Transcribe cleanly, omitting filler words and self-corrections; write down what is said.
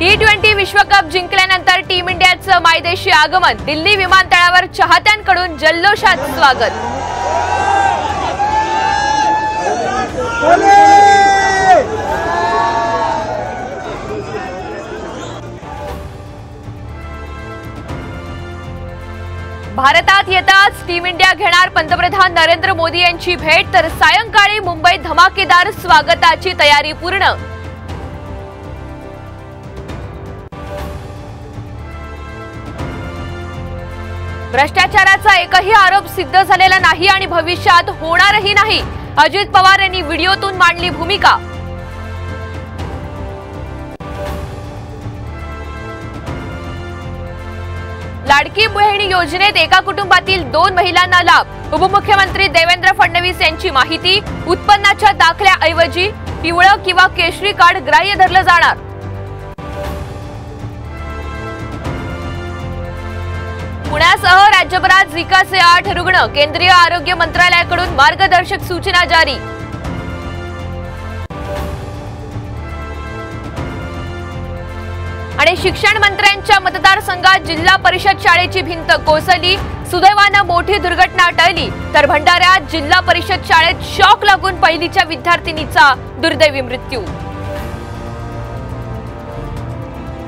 T20 विश्वकप जिंकल्यानंतर team इंडियाचं मायदेशी आगमन, दिल्ली विमानतळावर चाहत्यांकडून जल्लोषात स्वागत। भारतात येताच टीम इंडिया घेणार पंतप्रधान नरेंद्र मोदी यांची भेट, तर सायंकाळी मुंबईत धमाकेदार स्वागताची तयारी पूर्ण। भ्रष्टाचाराचा एकही आरोप सिद्ध झालेला नाही आणि भविष्यात होणारही नाही, अजित पवार यांनी व्हिडिओतून मांडली भूमिका। लाडकी बहीण योजनेत एका कुटुंबातील 2 महिलांना लाभ, उपमुख्यमंत्री देवेंद्र फडणवीस यांची माहिती। उत्पन्नाच्या दाखल्याऐवजी पिवळं किंवा केशरी कार्ड ग्राह्य धरलं जाणार। पुण्यासह राज्यभरात झिकाचे 8 रुग्ण, केंद्रीय आरोग्य मंत्रालयाकडून मार्गदर्शक सूचना जारी। आणि शिक्षण मंत्र्यांच्या मतदारसंघात जिल्हा परिषद शाळेची भिंत कोसळली, सुदैवानं मोठी दुर्घटना टळली, तर भंडाऱ्यात जिल्हा परिषद शाळेत शॉक लागून पहिलीच्या विद्यार्थिनीचा दुर्दैवी मृत्यू।